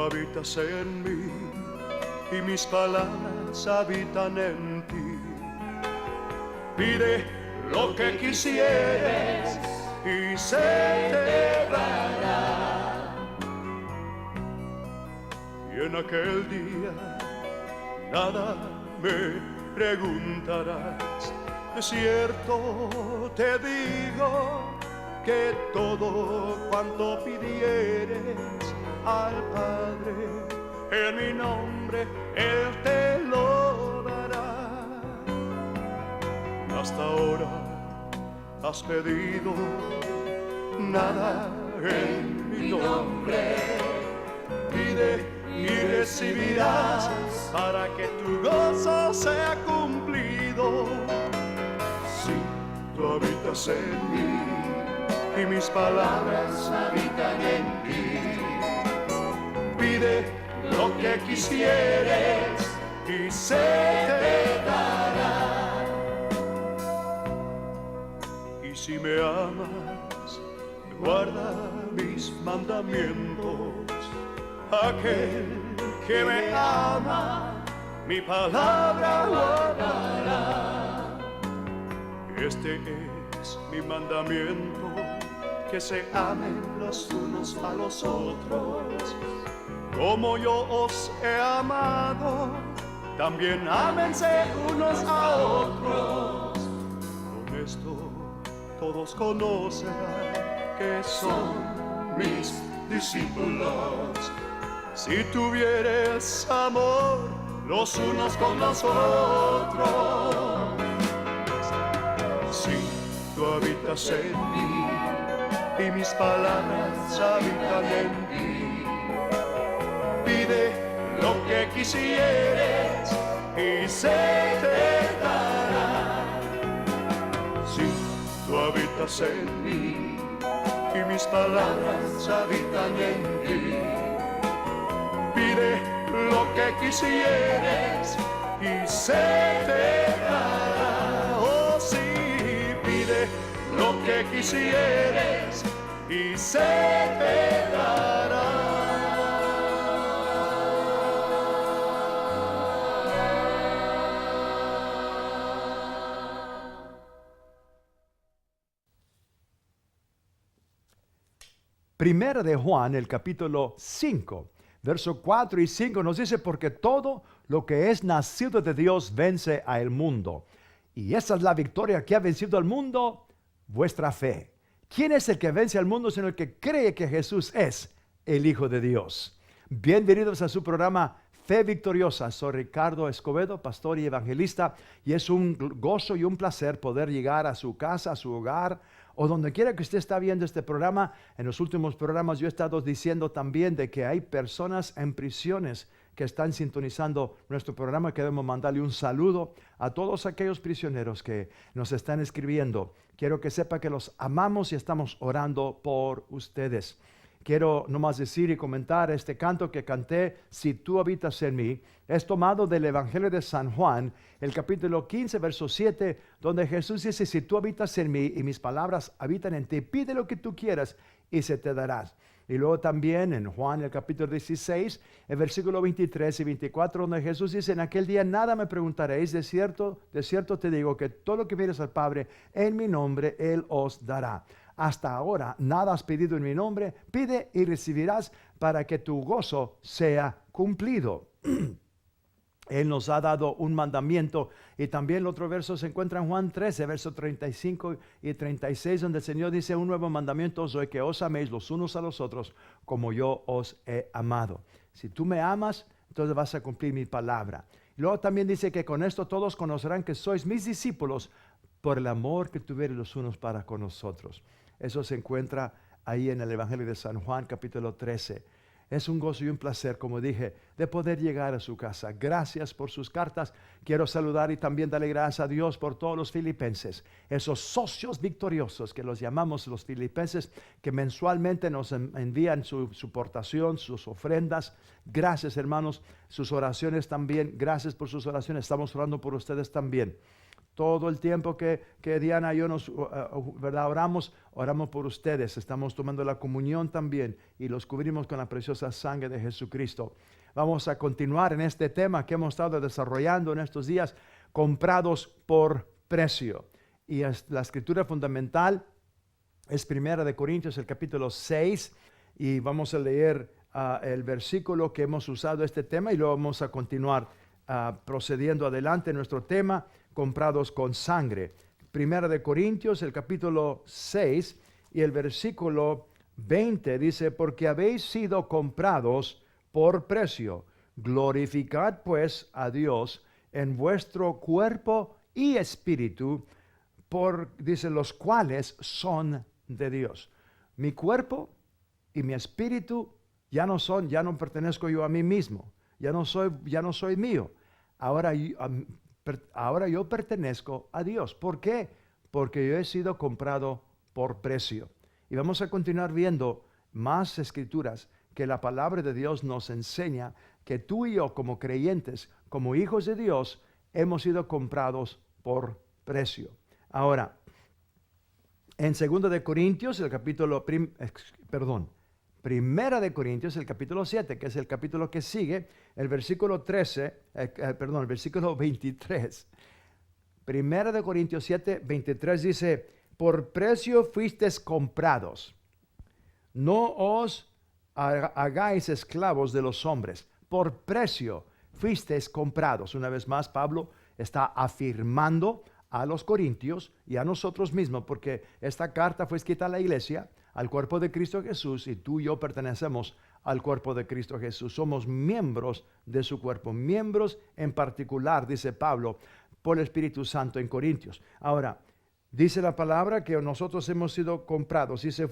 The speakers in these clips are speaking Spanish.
habitas en mí y mis palabras habitan en ti. Pide lo que quisieres y se te dará. Y en aquel día nada me preguntarás. De cierto te digo que todo cuanto pidieres al Padre en mi nombre, Él te lo dará. Hasta ahora has pedido nada en mi nombre. Pide y recibirás para que tu gozo sea cumplido. Si tú habitas en mí y mis palabras habitan en ti, pide lo que quisieres y se te dará. Y si me amas, guarda mis mandamientos. Aquel que me ama, mi palabra guardará. Este es mi mandamiento, que se amen los unos a los otros. Como yo os he amado, también ámense unos a otros. Con esto todos conocerán que son mis discípulos, si tuvieres amor los unos con los otros. Si tú habitas en mí y mis palabras habitan en ti, pide lo que quisieres y se te dará. Si tú habitas en mí y mis palabras habitan en ti, pide lo que quisieres y se te dará. Oh sí, pide lo que quisieres y se te dará. Primera de Juan, el capítulo 5, verso 4 y 5 nos dice: porque todo lo que es nacido de Dios vence al mundo. Y esa es la victoria que ha vencido al mundo, vuestra fe. ¿Quién es el que vence al mundo sino el que cree que Jesús es el Hijo de Dios? Bienvenidos a su programa Fe Victoriosa. Soy Ricardo Escobedo, pastor y evangelista, y es un gozo y un placer poder llegar a su casa, a su hogar, o donde quiera que usted está viendo este programa. En los últimos programas yo he estado diciendo también de que hay personas en prisiones que están sintonizando nuestro programa. Queremos mandarle un saludo a todos aquellos prisioneros que nos están escribiendo. Quiero que sepa que los amamos y estamos orando por ustedes. Quiero nomás decir y comentar este canto que canté, Si tú habitas en mí, es tomado del Evangelio de San Juan, el capítulo 15, verso 7, donde Jesús dice: si tú habitas en mí y mis palabras habitan en ti, pide lo que tú quieras y se te dará. Y luego también en Juan, el capítulo 16, el versículo 23 y 24, donde Jesús dice: en aquel día nada me preguntaréis, de cierto te digo que todo lo que pidieres al Padre en mi nombre, Él os dará. Hasta ahora nada has pedido en mi nombre, pide y recibirás para que tu gozo sea cumplido. Él nos ha dado un mandamiento. Y también el otro verso se encuentra en Juan 13, versos 35 y 36, donde el Señor dice: un nuevo mandamiento os doy, que os améis los unos a los otros como yo os he amado. Si tú me amas, entonces vas a cumplir mi palabra. Y luego también dice que con esto todos conocerán que sois mis discípulos por el amor que tuvieron los unos para con nosotros. Eso se encuentra ahí en el Evangelio de San Juan, capítulo 13. Es un gozo y un placer, como dije, de poder llegar a su casa. Gracias por sus cartas. Quiero saludar y también darle gracias a Dios por todos los filipenses, esos socios victoriosos que los llamamos los filipenses, que mensualmente nos envían su portación, sus ofrendas. Gracias, hermanos, sus oraciones también. Gracias por sus oraciones. Estamos orando por ustedes también. Todo el tiempo que Diana y yo nos, ¿verdad? oramos por ustedes. Estamos tomando la comunión también y los cubrimos con la preciosa sangre de Jesucristo. Vamos a continuar en este tema que hemos estado desarrollando en estos días, comprados por precio. Y la escritura fundamental es 1 Corintios, el capítulo 6, y vamos a leer el versículo que hemos usado este tema y luego vamos a continuar procediendo adelante en nuestro tema, comprados con sangre. 1 Corintios, el capítulo 6 y el versículo 20 dice, porque habéis sido comprados por precio. Glorificad pues a Dios en vuestro cuerpo y espíritu, dice, los cuales son de Dios. Mi cuerpo y mi espíritu ya no pertenezco yo a mí mismo, ya no soy mío. Ahora yo pertenezco a Dios. ¿Por qué? Porque yo he sido comprado por precio. Y vamos a continuar viendo más escrituras que la palabra de Dios nos enseña que tú y yo como creyentes, como hijos de Dios, hemos sido comprados por precio. Ahora, en 2 de Corintios, Primera de Corintios, el capítulo 7, que es el capítulo que sigue, el versículo 23. Primera de Corintios 7, 23 dice, por precio fuisteis comprados. No os hagáis esclavos de los hombres. Por precio fuisteis comprados. Una vez más, Pablo está afirmando a los corintios y a nosotros mismos, porque esta carta fue escrita a la iglesia, al cuerpo de Cristo Jesús, y tú y yo pertenecemos al cuerpo de Cristo Jesús. Somos miembros de su cuerpo, miembros en particular, dice Pablo, por el Espíritu Santo en Corintios. Ahora, dice la palabra que nosotros hemos sido comprados. Dice,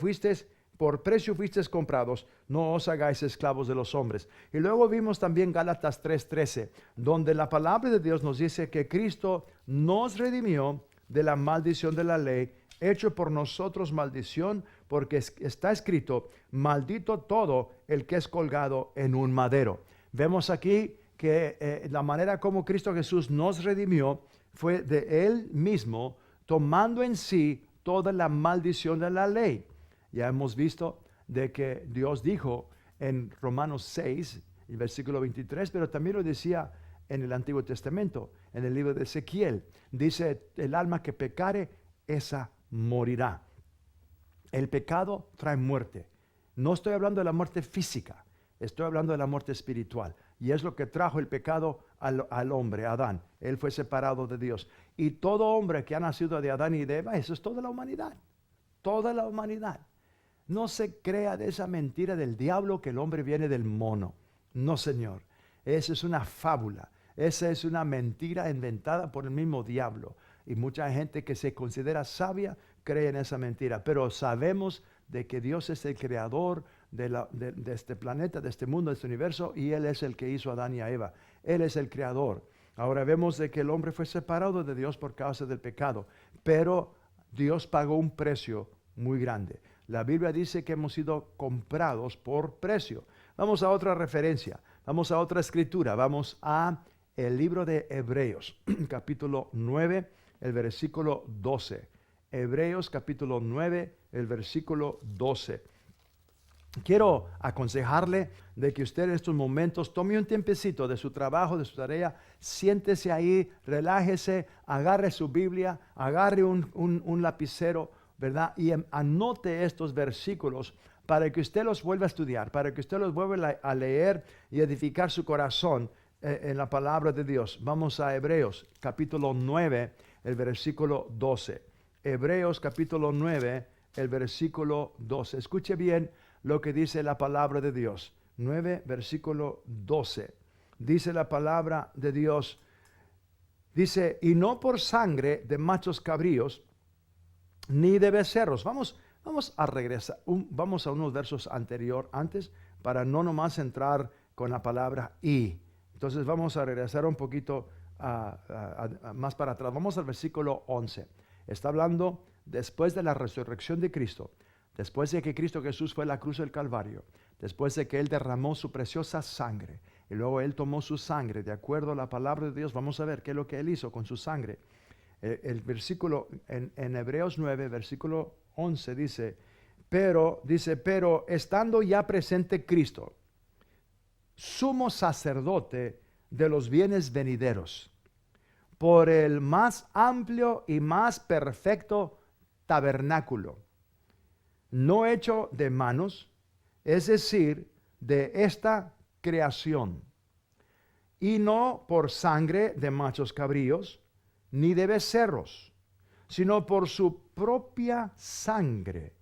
por precio fuisteis comprados, no os hagáis esclavos de los hombres. Y luego vimos también Gálatas 3:13, donde la palabra de Dios nos dice que Cristo nos redimió de la maldición de la ley, hecho por nosotros maldición, porque está escrito, maldito todo el que es colgado en un madero. Vemos aquí que la manera como Cristo Jesús nos redimió fue de Él mismo, tomando en sí toda la maldición de la ley. Ya hemos visto de que Dios dijo en Romanos 6, el versículo 23, pero también lo decía en el Antiguo Testamento, en el libro de Ezequiel. Dice, el alma que pecare, esa morirá. El pecado trae muerte. No estoy hablando de la muerte física, estoy hablando de la muerte espiritual. Y es lo que trajo el pecado al hombre, a Adán. Él fue separado de Dios. Y todo hombre que ha nacido de Adán y de Eva, eso es toda la humanidad. Toda la humanidad. No se crea de esa mentira del diablo que el hombre viene del mono. No, señor. Esa es una fábula. Esa es una mentira inventada por el mismo diablo. Y mucha gente que se considera sabia cree en esa mentira. Pero sabemos de que Dios es el creador de este planeta, de este mundo, de este universo. Y Él es el que hizo a Adán y a Eva. Él es el creador. Ahora vemos de que el hombre fue separado de Dios por causa del pecado. Pero Dios pagó un precio muy grande. La Biblia dice que hemos sido comprados por precio. Vamos a otra referencia, vamos a otra escritura, vamos a el libro de Hebreos, capítulo 9, el versículo 12. Hebreos capítulo 9, el versículo 12. Quiero aconsejarle de que usted en estos momentos tome un tiempecito de su trabajo, de su tarea, siéntese ahí, relájese, agarre su Biblia, agarre un lapicero, ¿verdad? Y anote estos versículos para que usted los vuelva a estudiar, para que usted los vuelva a leer y edificar su corazón en la palabra de Dios. Vamos a Hebreos capítulo 9, el versículo 12. Hebreos capítulo 9, el versículo 12. Escuche bien lo que dice la palabra de Dios. 9, versículo 12. Dice la palabra de Dios, dice, y no por sangre de machos cabríos, ni de becerros. Vamos a regresar, vamos a unos versos antes, para no nomás entrar con la palabra y. Entonces vamos a regresar un poquito más para atrás. Vamos al versículo 11. Está hablando después de la resurrección de Cristo, después de que Cristo Jesús fue a la cruz del Calvario, después de que Él derramó su preciosa sangre, y luego Él tomó su sangre, de acuerdo a la palabra de Dios. Vamos a ver qué es lo que Él hizo con su sangre. El versículo en Hebreos 9, versículo 11 pero estando ya presente Cristo, sumo sacerdote de los bienes venideros, por el más amplio y más perfecto tabernáculo, no hecho de manos, es decir, de esta creación, y no por sangre de machos cabríos, ni de becerros, sino por su propia sangre,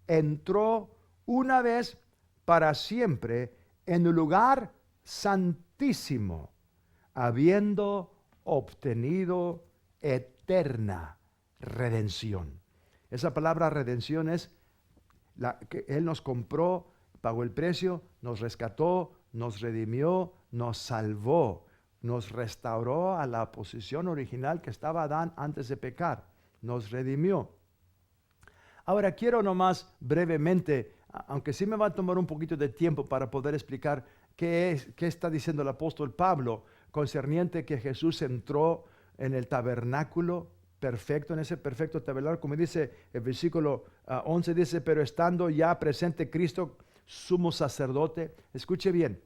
entró una vez para siempre en el lugar santísimo, habiendo obtenido eterna redención. Esa palabra redención es la que Él nos compró, pagó el precio, nos rescató, nos redimió, nos salvó, nos restauró a la posición original que estaba Adán antes de pecar, nos redimió. Ahora quiero nomás brevemente, aunque sí me va a tomar un poquito de tiempo para poder explicar qué está diciendo el apóstol Pablo concerniente que Jesús entró en el tabernáculo perfecto, en ese perfecto tabernáculo, como dice el versículo 11, dice, pero estando ya presente Cristo, sumo sacerdote. Escuche bien,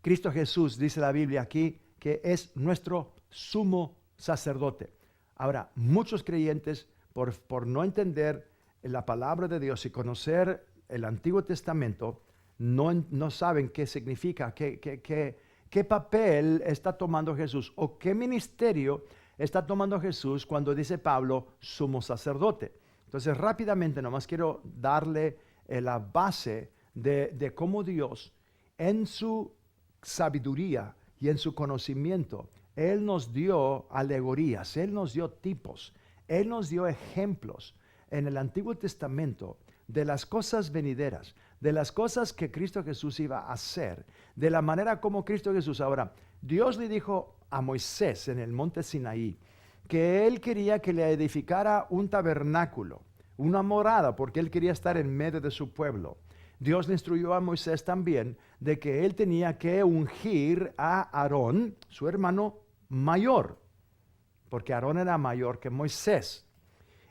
Cristo Jesús, dice la Biblia aquí, que es nuestro sumo sacerdote. Ahora, muchos creyentes, por no entender la palabra de Dios y conocer el Antiguo Testamento, no saben qué significa, qué papel está tomando Jesús o qué ministerio está tomando Jesús cuando dice Pablo sumo sacerdote. Entonces rápidamente nomás quiero darle la base de cómo Dios en su sabiduría y en su conocimiento, Él nos dio alegorías, Él nos dio tipos, Él nos dio ejemplos en el Antiguo Testamento de las cosas venideras, de las cosas que Cristo Jesús iba a hacer, de la manera como Cristo Jesús. Ahora, Dios le dijo a Moisés en el monte Sinaí que Él quería que le edificara un tabernáculo, una morada, porque Él quería estar en medio de su pueblo. Dios le instruyó a Moisés también de que Él tenía que ungir a Aarón, su hermano mayor, porque Aarón era mayor que Moisés.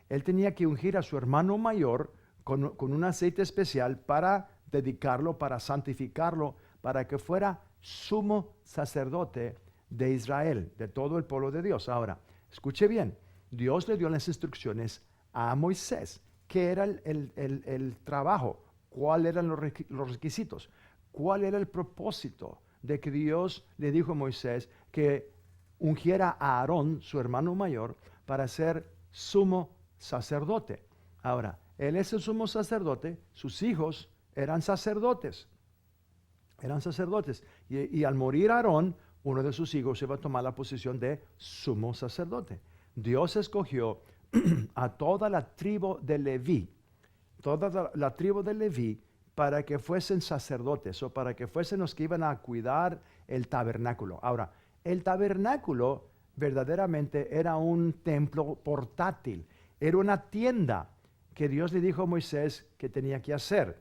Él tenía que ungir a su hermano mayor con un aceite especial para dedicarlo, para santificarlo, para que fuera sumo sacerdote de Israel, de todo el pueblo de Dios. Ahora, escuche bien, Dios le dio las instrucciones a Moisés. ¿Qué era el trabajo? ¿Cuáles eran los requisitos? ¿Cuál era el propósito de que Dios le dijo a Moisés que ungiera a Aarón, su hermano mayor, para ser sumo sacerdote? Ahora, él es el sumo sacerdote, sus hijos eran sacerdotes. Y al morir Aarón, uno de sus hijos iba a tomar la posición de sumo sacerdote. Dios escogió a toda la tribu de Leví, para que fuesen sacerdotes o para que fuesen los que iban a cuidar el tabernáculo. Ahora, el tabernáculo verdaderamente era un templo portátil, era una tienda que Dios le dijo a Moisés que tenía que hacer.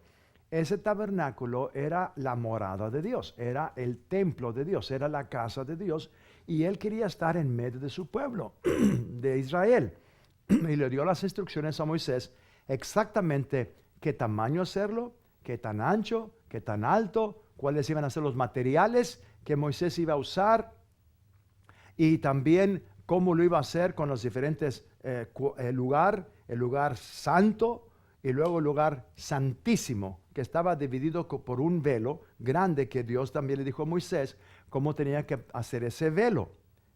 Ese tabernáculo era la morada de Dios, era el templo de Dios, era la casa de Dios, y Él quería estar en medio de su pueblo, de Israel. Y le dio las instrucciones a Moisés exactamente qué tamaño hacerlo, qué tan ancho, qué tan alto, cuáles iban a ser los materiales que Moisés iba a usar, y también cómo lo iba a hacer con los diferentes el lugar santo y luego el lugar santísimo, que estaba dividido por un velo grande que Dios también le dijo a Moisés cómo tenía que hacer ese velo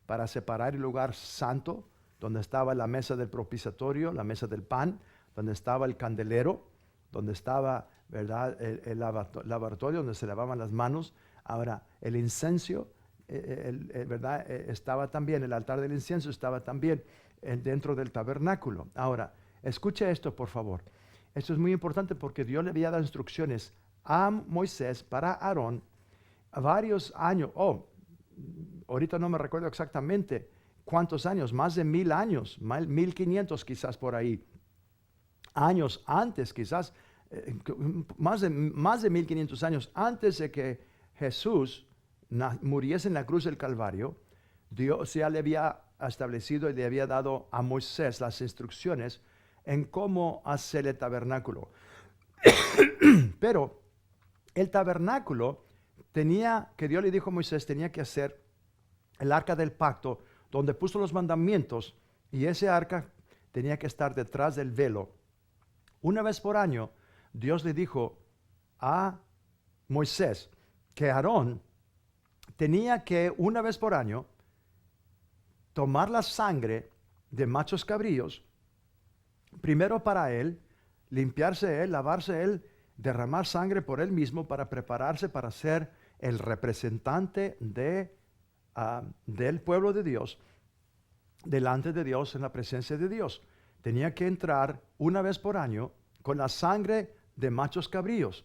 para separar el lugar santo, donde estaba la mesa del propiciatorio, la mesa del pan, donde estaba el candelero, donde estaba, ¿verdad?, el lavatorio donde se lavaban las manos. Ahora, el incienso, ¿verdad?, estaba también, el altar del incienso estaba también dentro del tabernáculo. Ahora, escuche esto, por favor. Esto es muy importante porque Dios le había dado instrucciones a Moisés para Aarón varios años. Ahorita no me recuerdo exactamente cuántos años, más de 1000 años, 1500 quizás por ahí. Años antes, quizás, más de 1500 años antes de que Jesús muriese en la cruz del Calvario, Dios ya le había establecido y le había dado a Moisés las instrucciones en cómo hacer el tabernáculo. Pero el tabernáculo que Dios le dijo a Moisés, tenía que hacer el arca del pacto, donde puso los mandamientos, y ese arca tenía que estar detrás del velo. Una vez por año, Dios le dijo a Moisés que Aarón tenía que, una vez por año, tomar la sangre de machos cabríos, primero para él, limpiarse él, lavarse él, derramar sangre por él mismo para prepararse para ser el representante del pueblo de Dios, delante de Dios, en la presencia de Dios. Tenía que entrar una vez por año con la sangre de machos cabríos.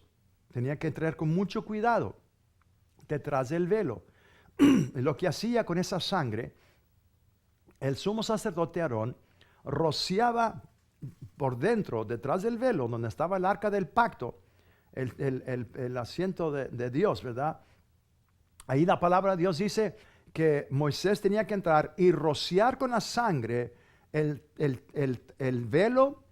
Tenía que entrar con mucho cuidado detrás del velo. Lo que hacía con esa sangre, el sumo sacerdote Aarón rociaba por dentro, detrás del velo, donde estaba el arca del pacto, el asiento de Dios, ¿verdad? Ahí la palabra de Dios dice que Moisés tenía que entrar y rociar con la sangre el velo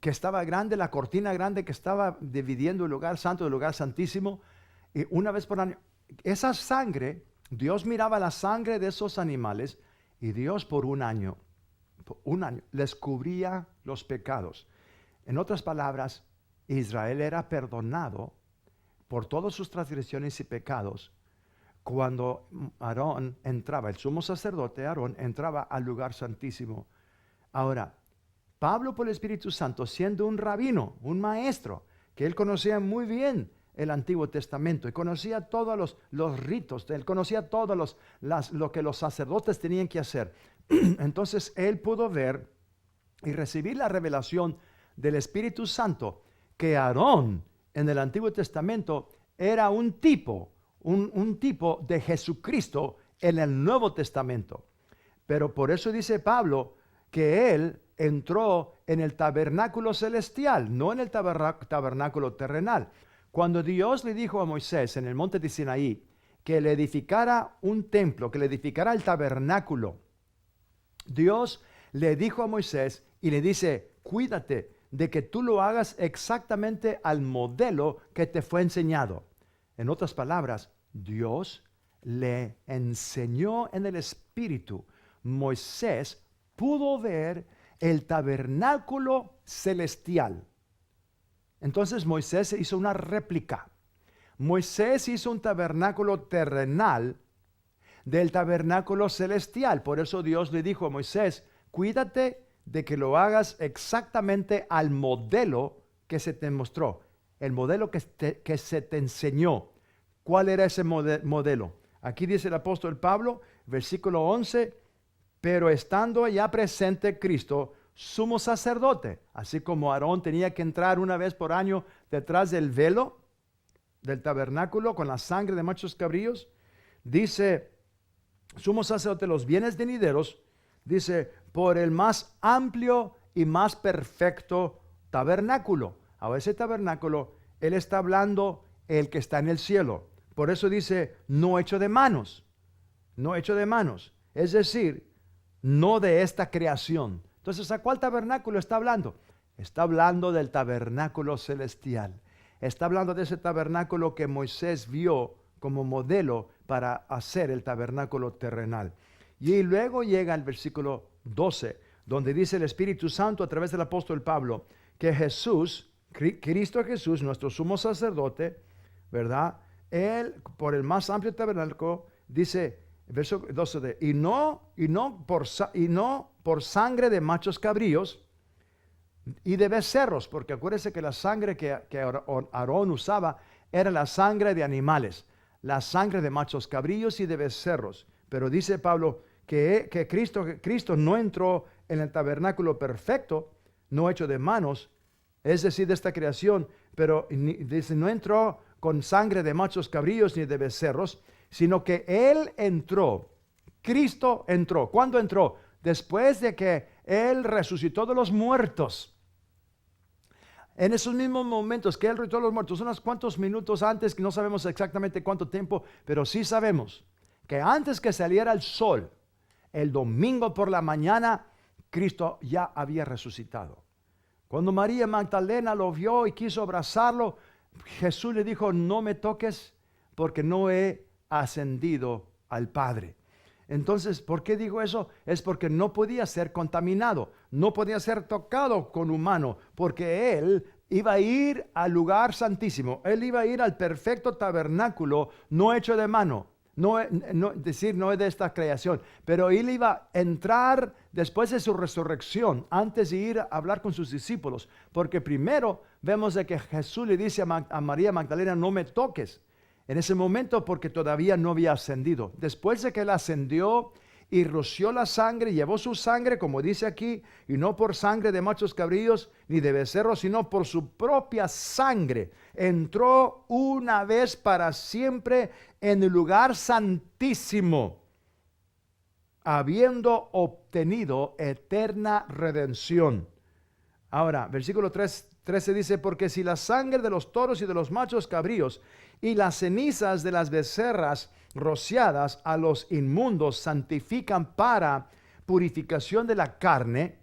que estaba grande, la cortina grande que estaba dividiendo el lugar santo del lugar santísimo. Y una vez por año, esa sangre, Dios miraba la sangre de esos animales y Dios por un año les cubría los pecados. En otras palabras, Israel era perdonado por todas sus transgresiones y pecados cuando Aarón entraba, el sumo sacerdote Aarón entraba al lugar santísimo. Ahora, Pablo, por el Espíritu Santo, siendo un rabino, un maestro, que él conocía muy bien el Antiguo Testamento y conocía todos los ritos, él conocía todo lo que los sacerdotes tenían que hacer. Entonces él pudo ver y recibir la revelación del Espíritu Santo que Aarón en el Antiguo Testamento era un tipo de Jesucristo en el Nuevo Testamento. Pero por eso dice Pablo que él entró en el tabernáculo celestial, no en el tabernáculo terrenal. Cuando Dios le dijo a Moisés en el monte de Sinaí que le edificara un templo, que le edificara el tabernáculo, Dios le dijo a Moisés y le dice, cuídate de que tú lo hagas exactamente al modelo que te fue enseñado. En otras palabras, Dios le enseñó en el Espíritu. Moisés pudo ver el tabernáculo celestial. Entonces Moisés hizo una réplica. Moisés hizo un tabernáculo terrenal del tabernáculo celestial. Por eso Dios le dijo a Moisés, cuídate de que lo hagas exactamente al modelo que se te mostró, el modelo que se te enseñó. ¿Cuál era ese modelo? Aquí dice el apóstol Pablo, versículo 11, pero estando ya presente Cristo, sumo sacerdote, así como Aarón tenía que entrar una vez por año detrás del velo del tabernáculo con la sangre de machos cabríos, dice, sumo sacerdote los bienes venideros, dice, por el más amplio y más perfecto tabernáculo. Ahora ese tabernáculo, él está hablando el que está en el cielo. Por eso dice, no hecho de manos, no hecho de manos. Es decir, no de esta creación. Entonces, ¿a cuál tabernáculo está hablando? Está hablando del tabernáculo celestial. Está hablando de ese tabernáculo que Moisés vio como modelo para hacer el tabernáculo terrenal. Y luego llega el versículo 12, donde dice el Espíritu Santo a través del apóstol Pablo, que Jesús, Cristo Jesús, nuestro sumo sacerdote, ¿verdad? Él, por el más amplio tabernáculo, dice, verso 12, y no por sangre de machos cabríos y de becerros, porque acuérdense que la sangre que Aarón usaba era la sangre de animales, la sangre de machos cabríos y de becerros. Pero dice Pablo que Cristo no entró en el tabernáculo perfecto, no hecho de manos, es decir, de esta creación, pero dice, no entró con sangre de machos cabríos ni de becerros, sino que Él entró, Cristo entró. ¿Cuándo entró? Después de que Él resucitó de los muertos. En esos mismos momentos que Él resucitó de los muertos, unos cuantos minutos antes, que no sabemos exactamente cuánto tiempo, pero sí sabemos que antes que saliera el sol, El domingo por la mañana, Cristo ya había resucitado. Cuando María Magdalena lo vio y quiso abrazarlo, Jesús le dijo, no me toques porque no he ascendido al Padre. Entonces, ¿por qué digo eso? Es porque no podía ser contaminado, no podía ser tocado con humano, porque Él iba a ir al lugar santísimo, Él iba a ir al perfecto tabernáculo, no hecho de mano. No es de esta creación, pero Él iba a entrar después de su resurrección, antes de ir a hablar con sus discípulos, porque primero vemos de que Jesús le dice a María Magdalena, no me toques, en ese momento porque todavía no había ascendido. Después de que Él ascendió y roció la sangre, llevó su sangre, como dice aquí, y no por sangre de machos cabríos ni de becerros, sino por su propia sangre, entró una vez para siempre en el lugar santísimo, habiendo obtenido eterna redención. Ahora, versículo 13 dice, porque si la sangre de los toros y de los machos cabríos y las cenizas de las becerras rociadas a los inmundos santifican para purificación de la carne,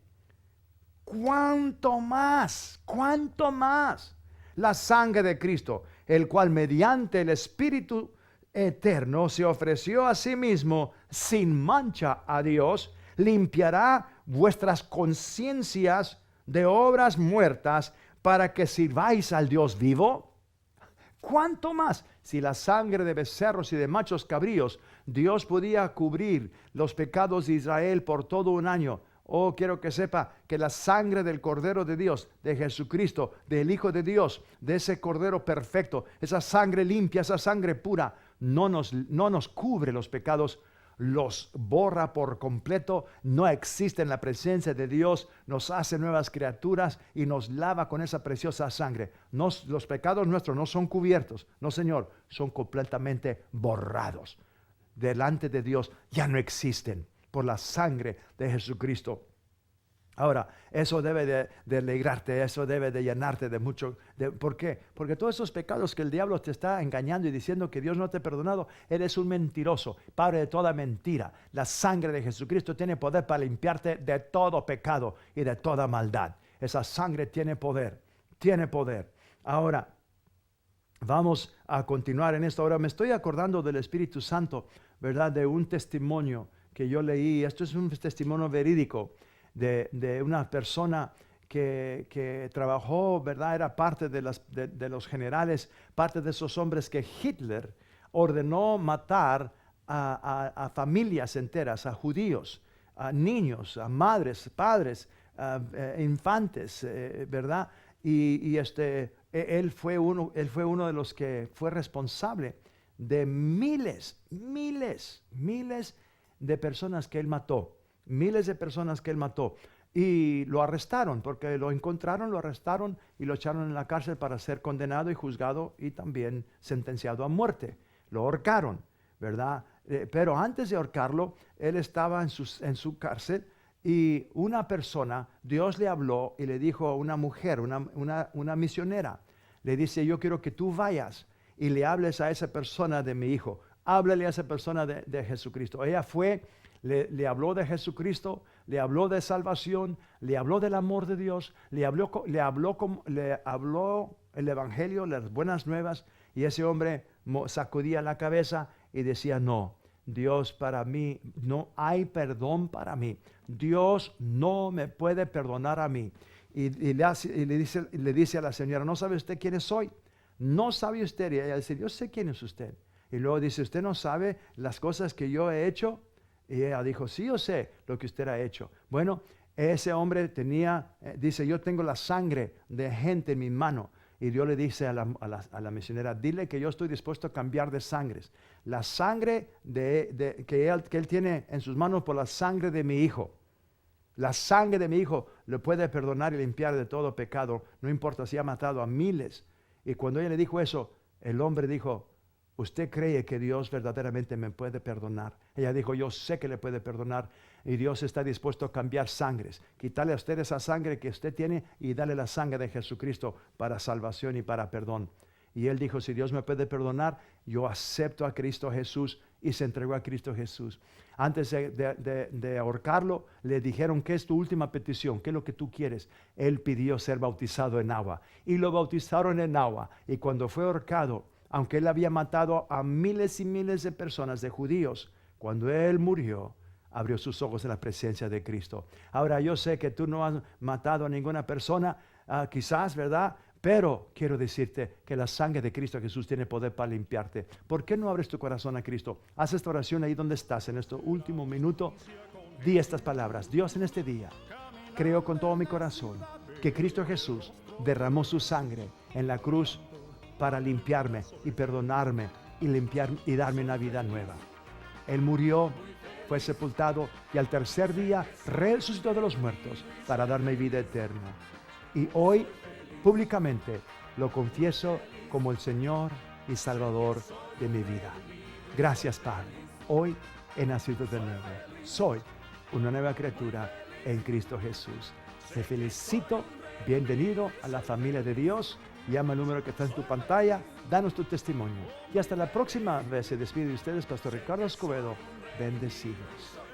¿cuánto más la sangre de Cristo, el cual mediante el Espíritu eterno se ofreció a sí mismo sin mancha a Dios, limpiará vuestras conciencias de obras muertas para que sirváis al Dios vivo? ¿Cuánto más? Si la sangre de becerros y de machos cabríos, Dios podía cubrir los pecados de Israel por todo un año. Oh, quiero que sepa que la sangre del Cordero de Dios, de Jesucristo, del Hijo de Dios, de ese Cordero perfecto, esa sangre limpia, esa sangre pura, no nos cubre los pecados, los borra por completo, no existe en la presencia de Dios, nos hace nuevas criaturas y nos lava con esa preciosa sangre. Los pecados nuestros no son cubiertos, no, Señor, son completamente borrados. Delante de Dios ya no existen por la sangre de Jesucristo. Ahora, eso debe de alegrarte, eso debe de llenarte de mucho. ¿Por qué? Porque todos esos pecados que el diablo te está engañando y diciendo que Dios no te ha perdonado, eres un mentiroso, padre de toda mentira. La sangre de Jesucristo tiene poder para limpiarte de todo pecado y de toda maldad. Esa sangre tiene poder, tiene poder. Ahora, vamos a continuar en esto. Ahora me estoy acordando del Espíritu Santo, ¿verdad? De un testimonio que yo leí. Esto es un testimonio verídico de una persona que trabajó, ¿verdad? Era parte de los generales, parte de esos hombres que Hitler ordenó matar a familias enteras, a judíos, a niños, a madres, padres, infantes, ¿verdad? Él fue uno de los que fue responsable de miles de personas que él mató. Miles de personas que él mató. Y lo arrestaron, porque lo encontraron, lo arrestaron y lo echaron en la cárcel para ser condenado y juzgado y también sentenciado a muerte. Lo ahorcaron, ¿verdad? Pero antes de ahorcarlo, él estaba en su cárcel y una persona, Dios le habló y le dijo a una mujer, una misionera, le dice, yo quiero que tú vayas y le hables a esa persona de mi hijo. Háblale a esa persona de Jesucristo. Ella fue, le habló de Jesucristo, le habló de salvación, le habló del amor de Dios, le habló el evangelio, las buenas nuevas, y ese hombre sacudía la cabeza y decía, no, Dios para mí, no hay perdón para mí. Dios no me puede perdonar a mí. Y le dice a la señora, ¿no sabe usted quién soy? No sabe usted. Y ella dice, yo sé quién es usted. Y luego dice, ¿usted no sabe las cosas que yo he hecho? Y ella dijo, sí, yo sé lo que usted ha hecho. Bueno, ese hombre dice, yo tengo la sangre de gente en mi mano. Y Dios le dice a la misionera, dile que yo estoy dispuesto a cambiar de sangres. La sangre que él tiene en sus manos por la sangre de mi hijo. La sangre de mi hijo le puede perdonar y limpiar de todo pecado. No importa si ha matado a miles. Y cuando ella le dijo eso, el hombre dijo, ¿usted cree que Dios verdaderamente me puede perdonar? Ella dijo, yo sé que le puede perdonar y Dios está dispuesto a cambiar sangres. Quitarle a usted esa sangre que usted tiene y darle la sangre de Jesucristo para salvación y para perdón. Y él dijo, si Dios me puede perdonar, yo acepto a Cristo Jesús y se entregó a Cristo Jesús. Antes de ahorcarlo, le dijeron: ¿qué es tu última petición? ¿Qué es lo que tú quieres? Él pidió ser bautizado en agua y lo bautizaron en agua. Y cuando fue ahorcado, aunque él había matado a miles y miles de personas, de judíos, cuando él murió, abrió sus ojos en la presencia de Cristo. Ahora, yo sé que tú no has matado a ninguna persona, quizás, ¿verdad? Pero quiero decirte que la sangre de Cristo Jesús tiene poder para limpiarte. ¿Por qué no abres tu corazón a Cristo? Haz esta oración ahí donde estás, en este último minuto. Di estas palabras: Dios, en este día, creo con todo mi corazón que Cristo Jesús derramó su sangre en la cruz para limpiarme y perdonarme y darme una vida nueva. Él murió, fue sepultado y al tercer día resucitó de los muertos para darme vida eterna. Y hoy, públicamente, lo confieso como el Señor y Salvador de mi vida. Gracias, Padre. Hoy he nacido de nuevo. Soy una nueva criatura en Cristo Jesús. Te felicito. Bienvenido a la familia de Dios. Llama al número que está en tu pantalla. Danos tu testimonio. Y hasta la próxima vez se despide de ustedes, Pastor Ricardo Escobedo. Bendecidos.